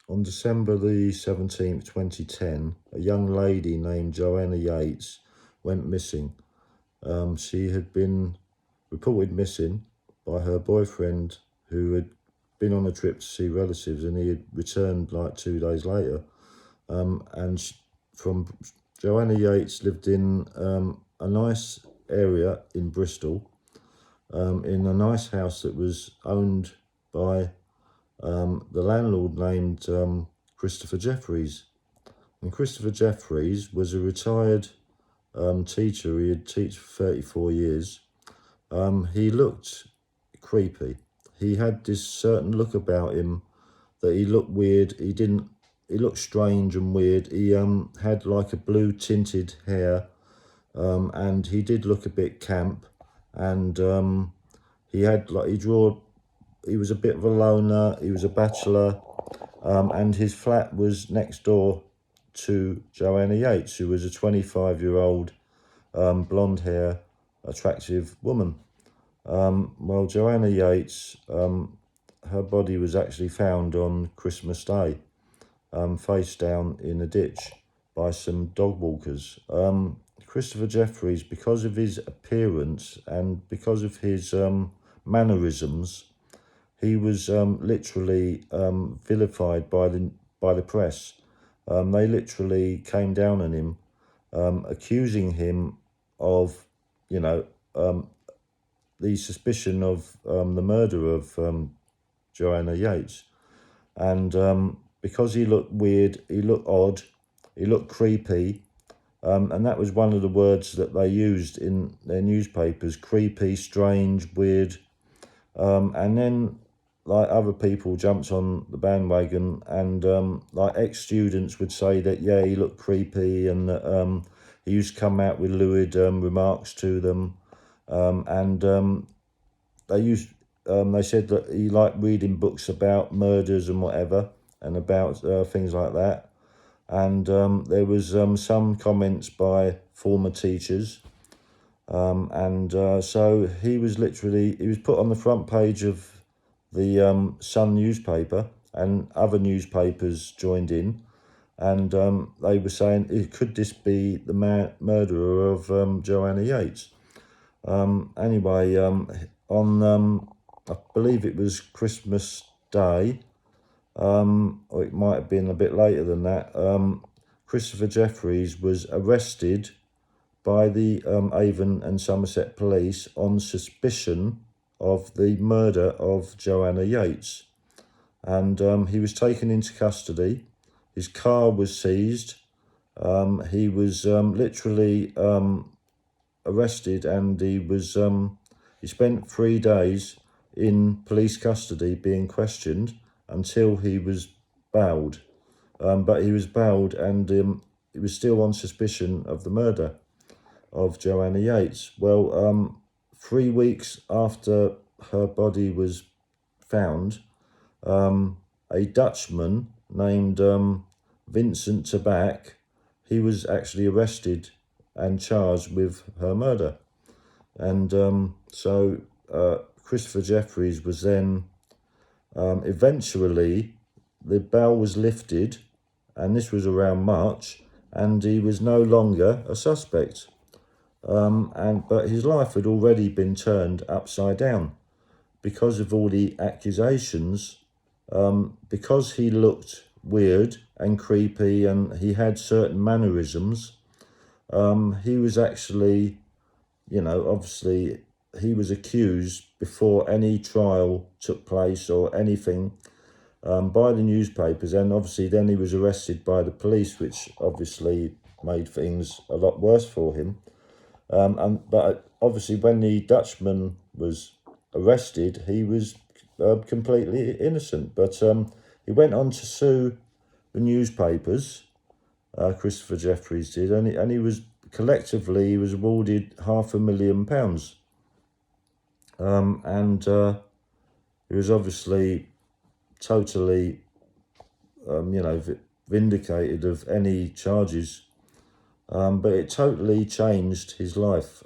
On December the 17th, 2010, a young lady named Joanna Yates went missing. She had been reported missing by her boyfriend, who had been on a trip to see relatives, and he had returned like 2 days later. From Joanna Yates lived in a nice area in Bristol, in a nice house that was owned by the landlord named Christopher Jeffries. And Christopher Jeffries was a retired teacher. He had taught for 34 years. He looked creepy. He had this certain look about him that he looked weird. He looked strange and weird. He had like a blue tinted hair, and he did look a bit camp. And he was a bit of a loner. He was a bachelor, and his flat was next door to Joanna Yates, who was a 25-year-old blonde hair, attractive woman. Well, Joanna Yates, her body was actually found on Christmas Day, face down in a ditch by some dog walkers. Christopher Jeffries, because of his appearance and because of his mannerisms, he was literally vilified by the press. They literally came down on him, accusing him of, the suspicion of the murder of Joanna Yates. And because he looked weird, he looked odd, he looked creepy, and that was one of the words that they used in their newspapers: creepy, strange, weird. And then, like, other people jumped on the bandwagon, and like ex-students would say that, yeah, he looked creepy, and that he used to come out with lewd remarks to them. They said that he liked reading books about murders and whatever, and about things like that. And there was some comments by former teachers. So he was put on the front page of the Sun newspaper, and other newspapers joined in. And they were saying, could this be the murderer of Joanna Yates? Anyway, on I believe it was Christmas Day, or it might have been a bit later than that, Christopher Jeffries was arrested by the Avon and Somerset police on suspicion of the murder of Joanna Yates. And he was taken into custody. His car was seized. He was literally arrested, and he spent 3 days in police custody being questioned until he was bailed. But he was bailed, and he was still on suspicion of the murder of Joanna Yates. Well, 3 weeks after her body was found, a Dutchman named Vincent Tabak, he was actually arrested and charged with her murder. And so Christopher Jeffries was then, eventually, the bail was lifted, and this was around March, and he was no longer a suspect. But his life had already been turned upside down because of all the accusations, because he looked weird and creepy, and he had certain mannerisms. He was actually, obviously he was accused before any trial took place or anything, by the newspapers, and obviously then he was arrested by the police, which obviously made things a lot worse for him. But obviously when the Dutchman was arrested, he was completely innocent. But he went on to sue the newspapers, Christopher Jeffries did, and he was collectively, he was awarded £500,000. He was obviously totally, vindicated of any charges. But it totally changed his life.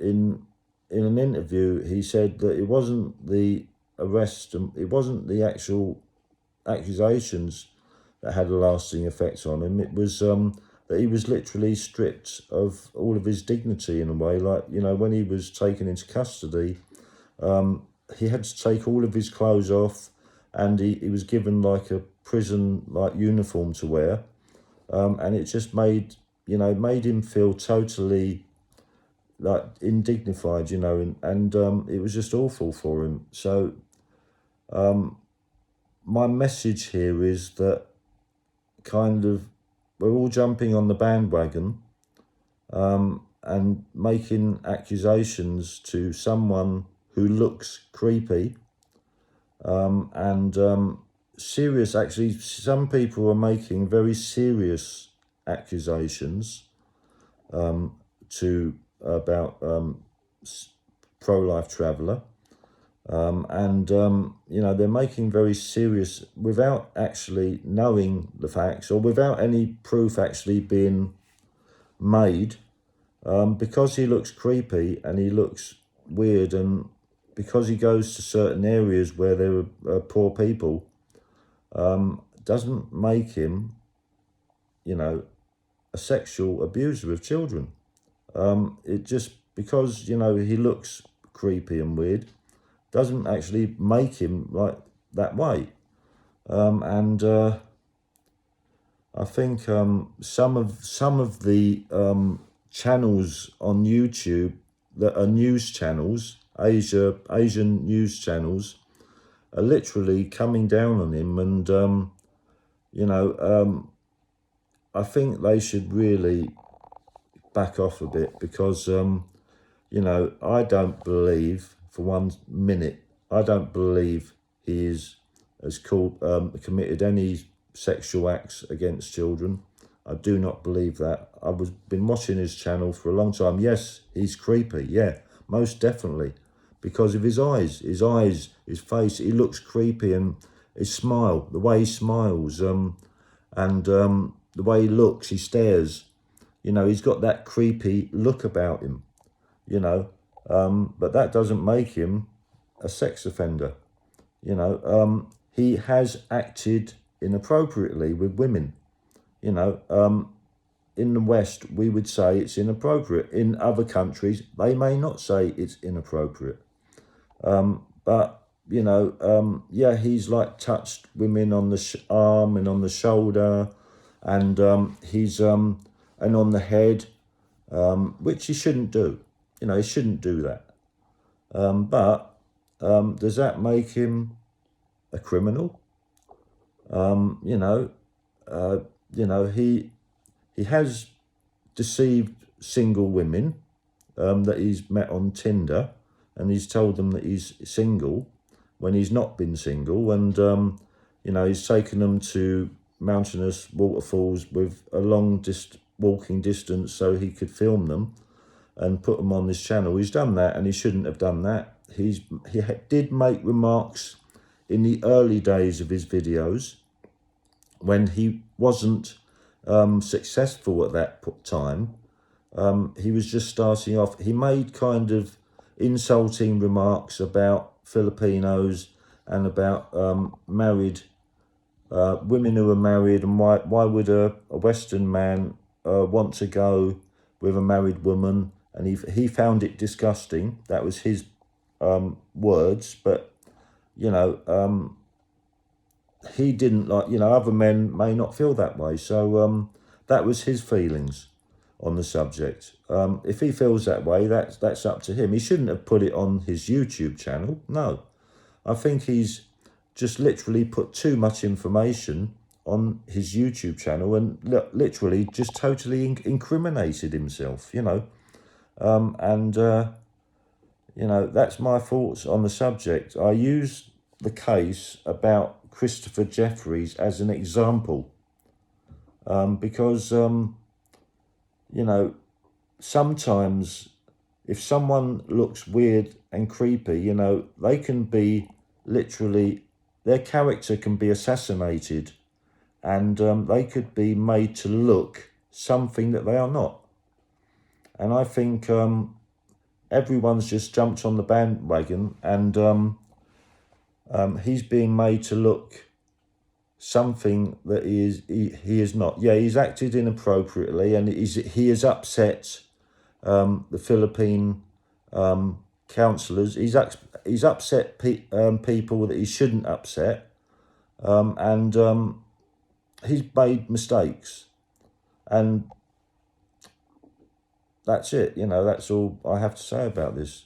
In an interview, he said that it wasn't the arrest, it wasn't the actual accusations that had a lasting effect on him. It was that he was literally stripped of all of his dignity in a way. Like, you know, when he was taken into custody, he had to take all of his clothes off, and he was given like a prison like uniform to wear, and it just made him feel totally like indignified, you know, and it was just awful for him. So my message here is that kind of we're all jumping on the bandwagon and making accusations to someone who looks creepy, and serious. Actually, some people are making very serious accusations about pro-life traveller, and you know, they're making very serious without actually knowing the facts or without any proof actually being made, because he looks creepy and he looks weird, and because he goes to certain areas where there are poor people, doesn't make him, you know, a sexual abuser of children. It just, because, you know, he looks creepy and weird, doesn't actually make him like that way. And I think some of the channels on YouTube that are news channels, Asian news channels, are literally coming down on him, and you know, I think they should really back off a bit, because you know, I don't believe for 1 minute, I don't believe he has committed any sexual acts against children. I do not believe that. Been watching his channel for a long time. Yes, he's creepy. Yeah, most definitely, because of his eyes, his face. He looks creepy, and his smile, the way he smiles, and the way he looks, he stares. You know, he's got that creepy look about him. You know, but that doesn't make him a sex offender. You know, he has acted inappropriately with women. You know, in the West, we would say it's inappropriate. In other countries, they may not say it's inappropriate. But, you know, yeah, he's like touched women on the arm and on the shoulder, and and on the head, which he shouldn't do. You know, he shouldn't do that. But does that make him a criminal? You know, he has deceived single women that he's met on Tinder, and he's told them that he's single when he's not been single, and you know, he's taken them to mountainous waterfalls with a long walking distance so he could film them and put them on this channel. He's done that, and he shouldn't have done that. He did make remarks in the early days of his videos when he wasn't successful at that time. He was just starting off. He made kind of insulting remarks about Filipinos and about married women who are married, and why would a Western man want to go with a married woman, and he found it disgusting. That was his words, but you know, he didn't like, you know, other men may not feel that way, so that was his feelings on the subject. If he feels that way, that's up to him. He shouldn't have put it on his YouTube channel. No, I think he's just literally put too much information on his YouTube channel, and literally just totally incriminated himself, you know. You know, that's my thoughts on the subject. I use the case about Christopher Jeffries as an example, because, you know, sometimes if someone looks weird and creepy, you know, they can be literally, their character can be assassinated, and they could be made to look something that they are not. And I think everyone's just jumped on the bandwagon, and he's being made to look something that he is not. Yeah, he's acted inappropriately, and he has upset the Philippine councillors. He's upset people that he shouldn't upset, and he's made mistakes, and that's it. That's all I have to say about this.